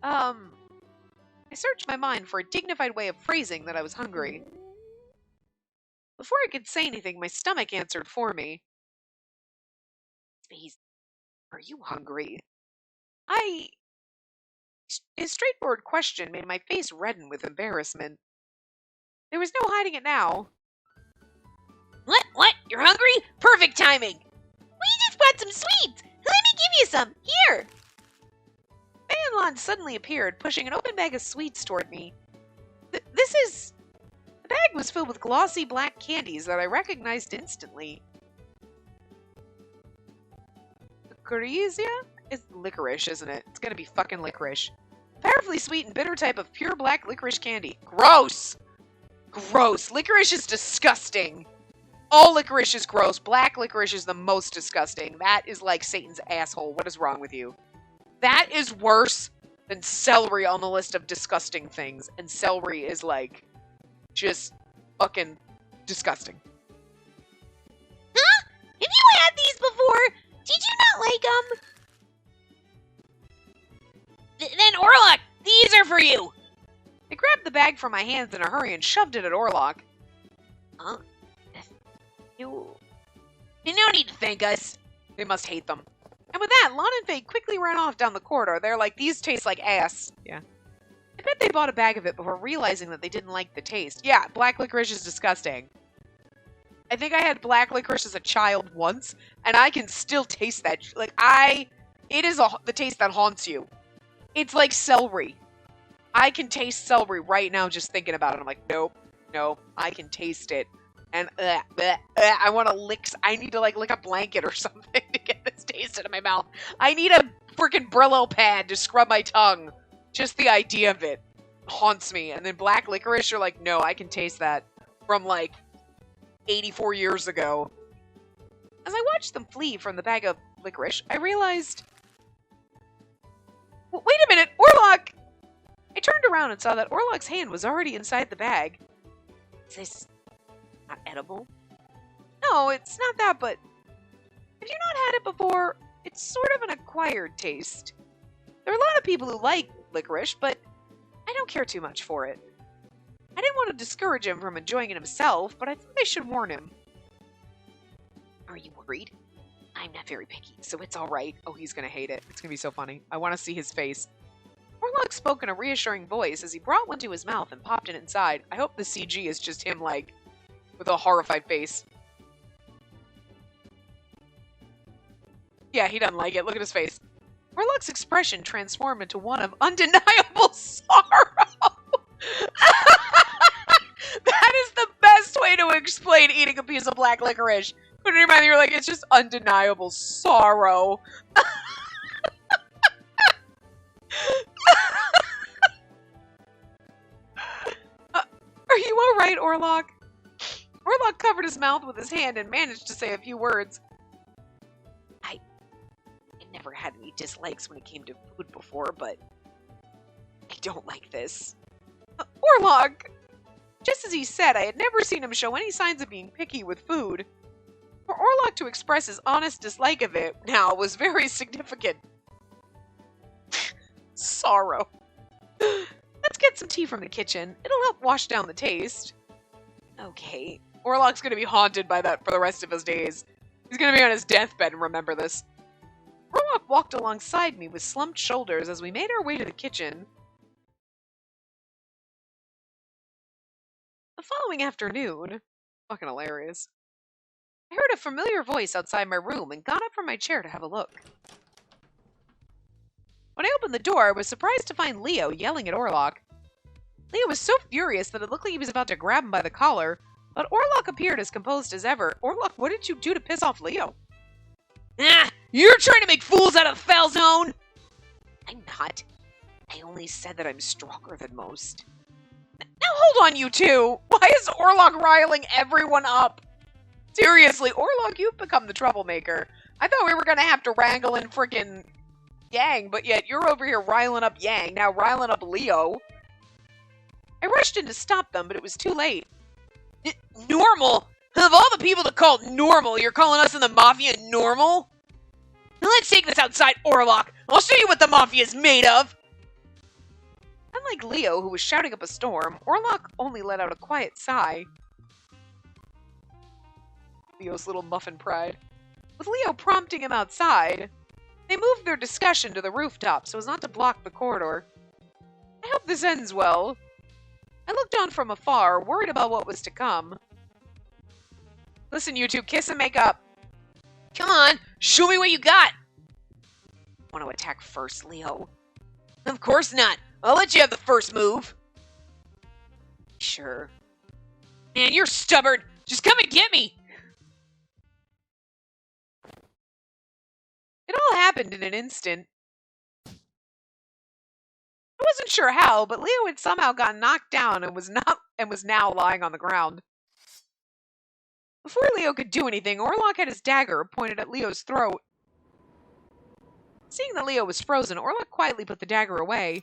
I searched my mind for a dignified way of phrasing that I was hungry. Before I could say anything, my stomach answered for me. Spacey, are you hungry? His straightforward question made my face redden with embarrassment. There was no hiding it now. What? You're hungry? Perfect timing! We just bought some sweets! Let me give you some! Here! Faye and Lon suddenly appeared, pushing an open bag of sweets toward me. The bag was filled with glossy black candies that I recognized instantly. Licoricia? It's licorice, isn't it? It's gonna be fucking licorice. Powerfully sweet and bitter type of pure black licorice candy. Gross! Gross. Licorice is disgusting. All licorice is gross. Black licorice is the most disgusting. That is like Satan's asshole. What is wrong with you? That is worse than celery on the list of disgusting things. And celery is like, just fucking disgusting. Huh? Have you had these before? Did you not like them? Then Orlok, these are for you! I grabbed the bag from my hands in a hurry and shoved it at Orlok. Huh? You no need to thank us. They must hate them. And with that, Lon and Faye quickly ran off down the corridor. They're like, these taste like ass. Yeah. I bet they bought a bag of it before realizing that they didn't like the taste. Yeah, black licorice is disgusting. I think I had black licorice as a child once, and I can still taste that. It is the taste that haunts you. It's like celery. I can taste celery right now just thinking about it. I'm like, nope, I can taste it. And I want to lick, I need to lick a blanket or something to get this taste out of my mouth. I need a freaking Brillo pad to scrub my tongue. Just the idea of it haunts me. And then black licorice, you're like, no, I can taste that from 84 years ago. As I watched them flee from the bag of licorice, I realized, wait a minute, Orlok! I turned around and saw that Orlok's hand was already inside the bag. Is this not edible? No, it's not that, but if you've not had it before, it's sort of an acquired taste. There are a lot of people who like licorice, but I don't care too much for it. I didn't want to discourage him from enjoying it himself, but I thought I should warn him. Are you worried? I'm not very picky, So it's alright. Oh, he's gonna hate it. It's gonna be so funny. I want to see his face. Orlok spoke in a reassuring voice as he brought one to his mouth and popped it inside. I hope the CG is just him, with a horrified face. Yeah, he doesn't like it. Look at his face. Orlok's expression transformed into one of undeniable sorrow. That is the best way to explain eating a piece of black licorice. Put it in your mind, you're like, it's just undeniable sorrow. Are you alright, Orlok? Orlok covered his mouth with his hand and managed to say a few words. I never had any dislikes when it came to food before, but I don't like this. Orlok! Just as he said, I had never seen him show any signs of being picky with food. For Orlok to express his honest dislike of it now was very significant. Sorrow. Let's get some tea from the kitchen. It'll help wash down the taste. Okay. Orlok's gonna be haunted by that for the rest of his days. He's gonna be on his deathbed and remember this. Orlok walked alongside me with slumped shoulders as we made our way to the kitchen. The following afternoon, fucking hilarious, I heard a familiar voice outside my room and got up from my chair to have a look. When I opened the door, I was surprised to find Leo yelling at Orlok. Leo was so furious that it looked like he was about to grab him by the collar, but Orlok appeared as composed as ever. Orlok, what did you do to piss off Leo? Ah! You're trying to make fools out of Falzone! I'm not. I only said that I'm stronger than most. Now hold on, you two! Why is Orlok riling everyone up? Seriously, Orlok, you've become the troublemaker. I thought we were gonna have to wrangle in frickin' Yang, but yet you're over here riling up Yang, now riling up Leo. I rushed in to stop them, but it was too late. Normal? Of all the people to call normal, you're calling us in the Mafia normal? Now let's take this outside, Orlok. I'll show you what the Mafia's made of. Unlike Leo, who was shouting up a storm, Orlok only let out a quiet sigh. Leo's little muffin pride. With Leo prompting him outside, they moved their discussion to the rooftop so as not to block the corridor. I hope this ends well. I looked on from afar, worried about what was to come. Listen, you two, kiss and make up. Come on, show me what you got. Want to attack first, Leo? Of course not. I'll let you have the first move. Sure. Man, you're stubborn. Just come and get me. It all happened in an instant. I wasn't sure how, but Leo had somehow gotten knocked down and was now lying on the ground. Before Leo could do anything, Orlok had his dagger pointed at Leo's throat. Seeing that Leo was frozen, Orlok quietly put the dagger away.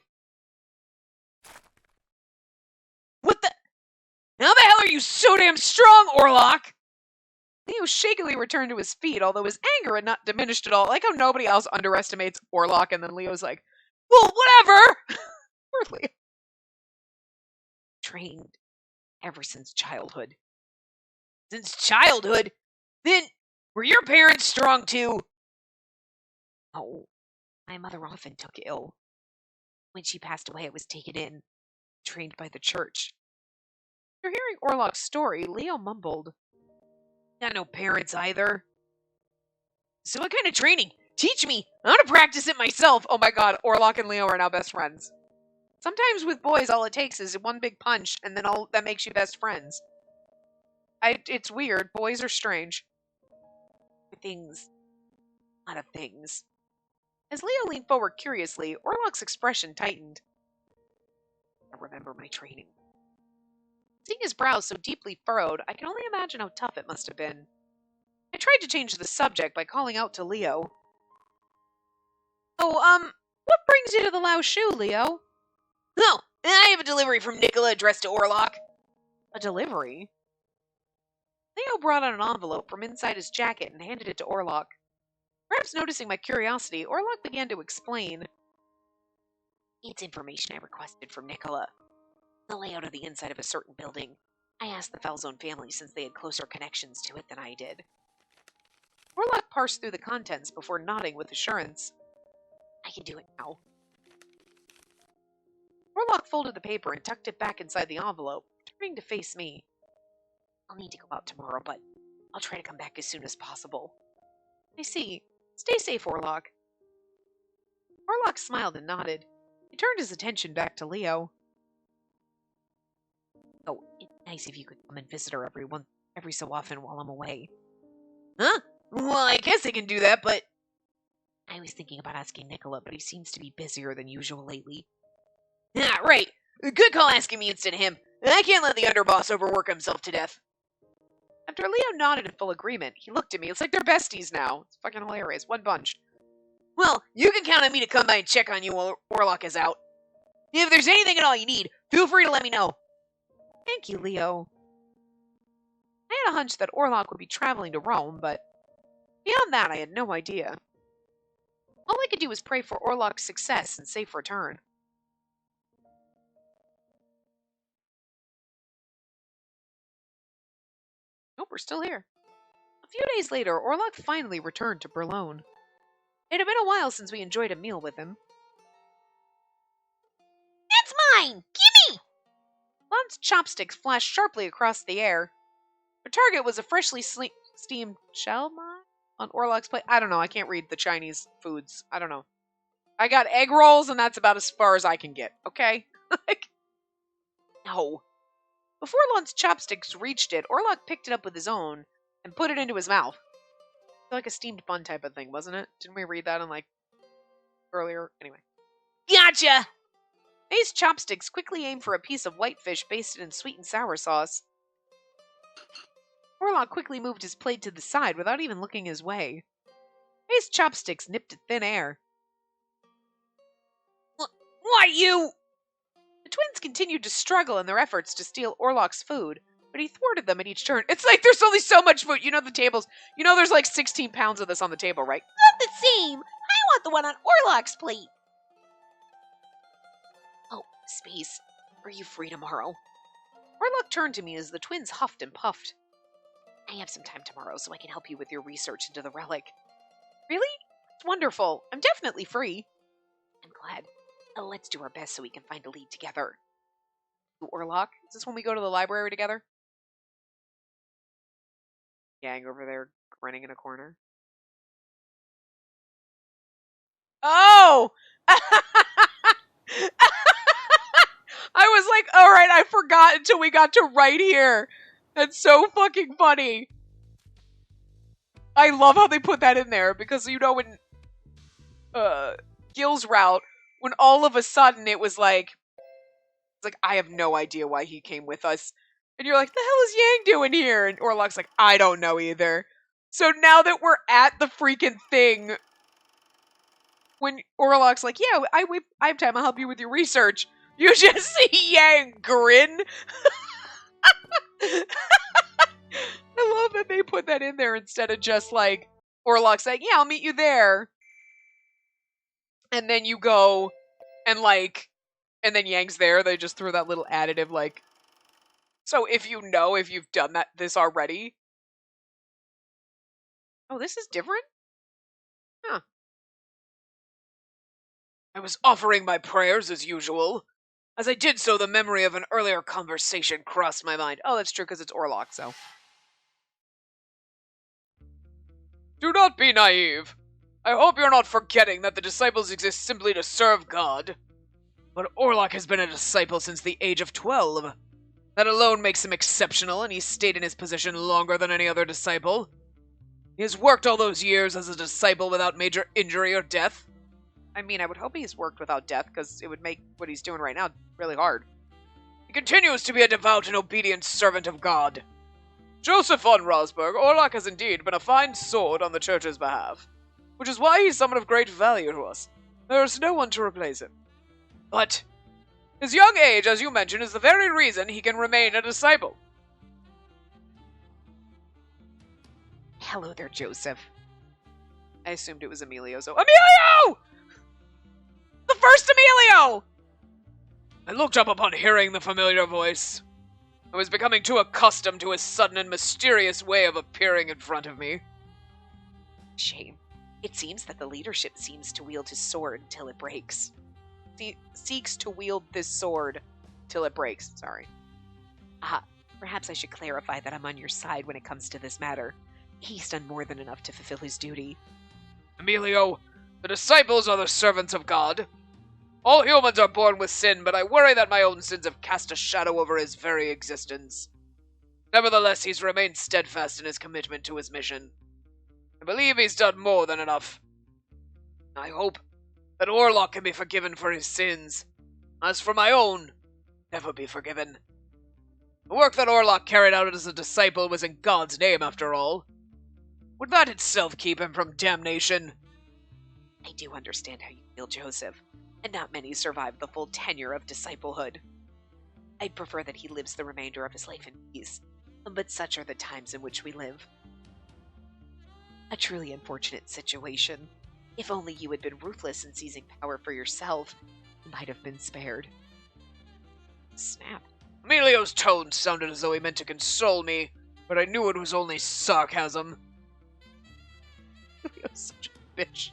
What the? How the hell are you so damn strong, Orlok? Leo shakily returned to his feet, although his anger had not diminished at all. I like how nobody else underestimates Orlok, and then Leo's like, well, whatever! Poor Leo. Trained ever since childhood. Since childhood? Then Were your parents strong too? Oh, my mother often took ill. When she passed away, I was taken in, trained by the church. After hearing Orlok's story, Leo mumbled. Got no parents either. So what kind of training? Teach me! I want to practice it myself! Oh my god, Orlok and Leo are now best friends. Sometimes with boys, all it takes is one big punch, and then all that makes you best friends. It's weird. Boys are strange. Things. A lot of things. As Leo leaned forward curiously, Orlok's expression tightened. I remember my training. Seeing his brow so deeply furrowed, I can only imagine how tough it must have been. I tried to change the subject by calling out to Leo. Oh, what brings you to the Lao Shu, Leo? Oh, I have a delivery from Nicola addressed to Orlok. A delivery? Leo brought out an envelope from inside his jacket and handed it to Orlok. Perhaps noticing my curiosity, Orlok began to explain. It's information I requested from Nicola. The layout of the inside of a certain building. I asked the Falzone family since they had closer connections to it than I did. Orlok parsed through the contents before nodding with assurance. I can do it now. Orlok folded the paper and tucked it back inside the envelope, turning to face me. I'll need to go out tomorrow, but I'll try to come back as soon as possible. I see. Stay safe, Orlok. Orlok smiled and nodded. He turned his attention back to Leo. Oh, it's nice if you could come and visit her every so often while I'm away. Huh? Well, I guess I can do that, but... I was thinking about asking Nicola, but he seems to be busier than usual lately. Ah, right. Good call asking me instead of him. I can't let the underboss overwork himself to death. After Leo nodded in full agreement, he looked at me. It's like they're besties now. It's fucking hilarious. One bunch. Well, you can count on me to come by and check on you while Orlok is out. If there's anything at all you need, feel free to let me know. Thank you, Leo. I had a hunch that Orlok would be traveling to Rome, but beyond that, I had no idea. All I could do was pray for Orlok's success and safe return. Nope, we're still here. A few days later, Orlok finally returned to Berlone. It had been a while since we enjoyed a meal with him. That's mine! Gimme! Lon's chopsticks flashed sharply across the air. Our target was a freshly steamed shell mine on Orlok's plate. I don't know. I can't read the Chinese foods. I don't know. I got egg rolls, and that's about as far as I can get. Okay? No. Before Lon's chopsticks reached it, Orlok picked it up with his own and put it into his mouth. Like a steamed bun type of thing, wasn't it? Didn't we read that in, earlier? Anyway. Gotcha! May's chopsticks quickly aimed for a piece of whitefish basted in sweet and sour sauce. Orlok quickly moved his plate to the side without even looking his way. May's chopsticks nipped at thin air. Why, you... The twins continued to struggle in their efforts to steal Orlok's food, but he thwarted them at each turn. It's like there's only so much food. You know the tables. You know there's 16 pounds of this on the table, right? Not the same! I want the one on Orlok's plate! Oh, Space, are you free tomorrow? Orlok turned to me as the twins huffed and puffed. I have some time tomorrow so I can help you with your research into the relic. Really? It's wonderful. I'm definitely free. I'm glad. Let's do our best so we can find a lead together. Orlok? Is this when we go to the library together? Gang over there grinning in a corner. Oh! I was like, alright, I forgot until we got to right here. That's so fucking funny. I love how they put that in there because, when Gil's route, when all of a sudden it was like, I have no idea why he came with us. And you're like, the hell is Yang doing here? And Orlok's like, I don't know either. So now that we're at the freaking thing, when Orlok's like, yeah, I have time, I'll help you with your research. You just see Yang grin. I love that they put that in there instead of just Orlok saying, yeah, I'll meet you there. And then you go and and then Yang's there. They just threw that little additive so if you've done this already, Oh, this is different? Huh. I was offering my prayers as usual. As I did so, the memory of an earlier conversation crossed my mind. Oh, that's true, because it's Orlok, so. Do not be naive. I hope you're not forgetting that the disciples exist simply to serve God. But Orlok has been a disciple since the age of 12. That alone makes him exceptional, and he's stayed in his position longer than any other disciple. He has worked all those years as a disciple without major injury or death. I mean, I would hope he's worked without death, because it would make what he's doing right now really hard. He continues to be a devout and obedient servant of God. Joseph von Rosberg, Orlok has indeed been a fine sword on the Church's behalf, which is why he's someone of great value to us. There is no one to replace him. But his young age, as you mentioned, is the very reason he can remain a disciple. Hello there, Joseph. I assumed it was Emilio, so... Emilio! The first Emilio! I looked up upon hearing the familiar voice. I was becoming too accustomed to his sudden and mysterious way of appearing in front of me. Shame. It seems that the leadership seems to wield his sword till it breaks. Seeks to wield this sword till it breaks. Sorry. Perhaps I should clarify that I'm on your side when it comes to this matter. He's done more than enough to fulfill his duty. Emilio, the disciples are the servants of God. All humans are born with sin, but I worry that my own sins have cast a shadow over his very existence. Nevertheless, he's remained steadfast in his commitment to his mission. I believe he's done more than enough. I hope that Orlok can be forgiven for his sins. As for my own, never be forgiven. The work that Orlok carried out as a disciple was in God's name, after all. Would that itself keep him from damnation? I do understand how you feel, Joseph, and not many survive the full tenure of disciplehood. I'd prefer that he lives the remainder of his life in peace, but such are the times in which we live. A truly unfortunate situation. If only you had been ruthless in seizing power for yourself, you might have been spared. Snap. Emilio's tone sounded as though he meant to console me, but I knew it was only sarcasm. Emilio's such a bitch.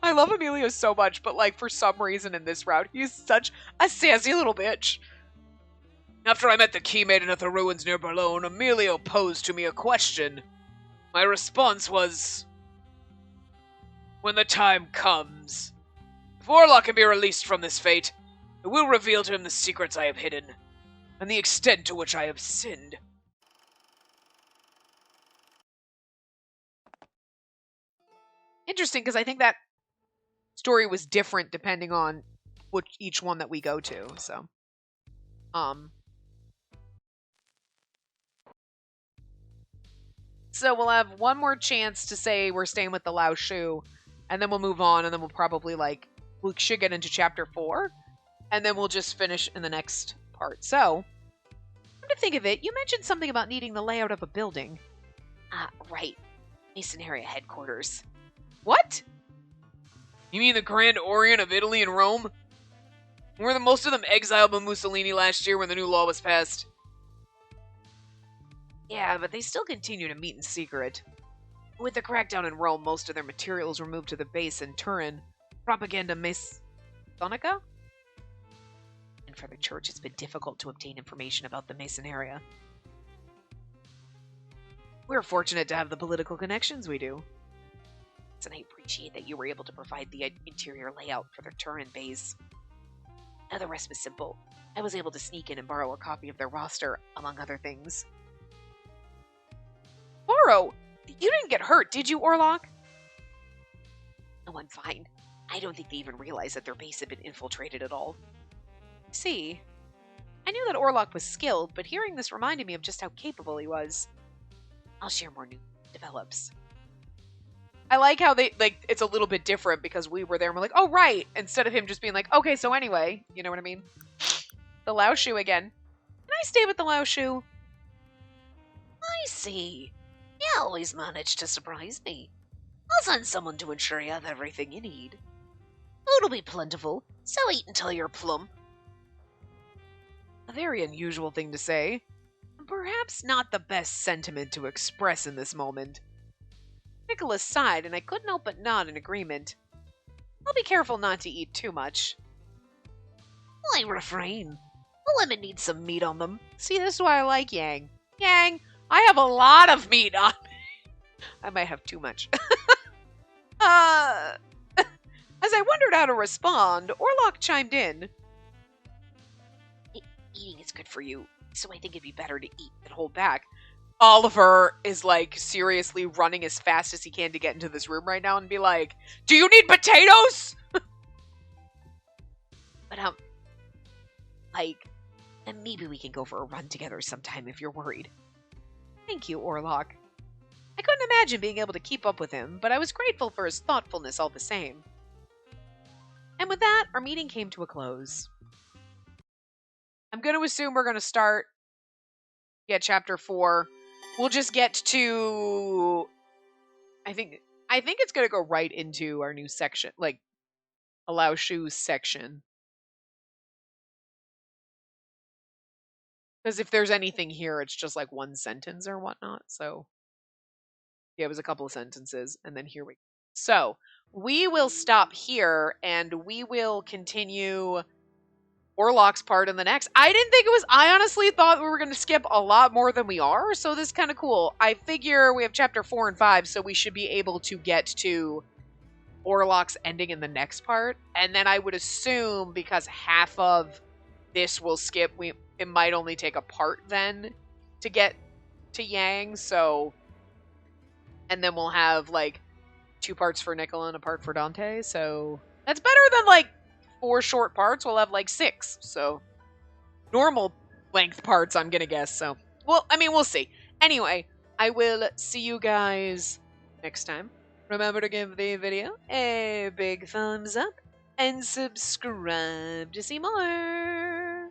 I love Emilio so much, but like for some reason in this route, he's such a sassy little bitch. After I met the Key Maiden at the ruins near Boulogne, Emilio posed to me a question. My response was, when the time comes, if Orlok can be released from this fate, I will reveal to him the secrets I have hidden, and the extent to which I have sinned. Interesting, because I think that story was different depending on each one that we go to, so. So we'll have one more chance to say we're staying with the Lao Shu, and then we'll move on, and then we'll probably, we should get into Chapter 4, and then we'll just finish in the next part. So, come to think of it, you mentioned something about needing the layout of a building. Right. Mason area headquarters. What? You mean the Grand Orient of Italy and Rome? Were most of them exiled by Mussolini last year when the new law was passed? Yeah, but they still continue to meet in secret. With the crackdown in Rome, most of their materials were moved to the base in Turin. Propaganda Masonica? And for the church, it's been difficult to obtain information about the Mason area. We're fortunate to have the political connections we do. And I appreciate that you were able to provide the interior layout for their Turin base. Now the rest was simple. I was able to sneak in and borrow a copy of their roster, among other things. Borrow? You didn't get hurt, did you, Orlok? No, I'm fine. I don't think they even realized that their base had been infiltrated at all. See, I knew that Orlok was skilled, but hearing this reminded me of just how capable he was. I'll share more news as it develops. I like how it's a little bit different because we were there and we're like, oh, right. Instead of him just being like, okay, so anyway, you know what I mean? The Lao Shu again. Can I stay with the Lao Shu? I see. You always manage to surprise me. I'll send someone to ensure you have everything you need. Food'll be plentiful, so eat until you're plump. A very unusual thing to say. Perhaps not the best sentiment to express in this moment. Nicholas sighed, and I couldn't help but nod in agreement. I'll be careful not to eat too much. I refrain. The women need some meat on them. See, this is why I like Yang. Yang, I have a lot of meat on me. I might have too much. As I wondered how to respond, Orlok chimed in. Eating is good for you, so I think it'd be better to eat. And hold back. Oliver is like seriously running as fast as he can to get into this room right now and be like, do you need potatoes? But, then maybe we can go for a run together sometime if you're worried. Thank you, Orlok. I couldn't imagine being able to keep up with him, but I was grateful for his thoughtfulness all the same. And with that, our meeting came to a close. I'm going to assume we're going to start chapter 4. We'll just get to I think it's going to go right into our new section, like Allow Shoes section. Because if there's anything here, it's just like one sentence or whatnot. So, yeah, it was a couple of sentences, and then here we go. So, we will stop here, and we will continue Orlok's part in the next. I honestly thought we were going to skip a lot more than we are, so this is kind of cool. I figure we have chapter 4 and 5, so we should be able to get to Orlok's ending in the next part. And then I would assume, because half of this will skip, it might only take a part then to get to Yang, so... And then we'll have, like, 2 parts for Nicola and a part for Dante, so... That's better than, like, 4 short parts. We'll have, like, 6, so... Normal length parts, I'm gonna guess, so... Well, I mean, we'll see. Anyway, I will see you guys next time. Remember to give the video a big thumbs up and subscribe to see more.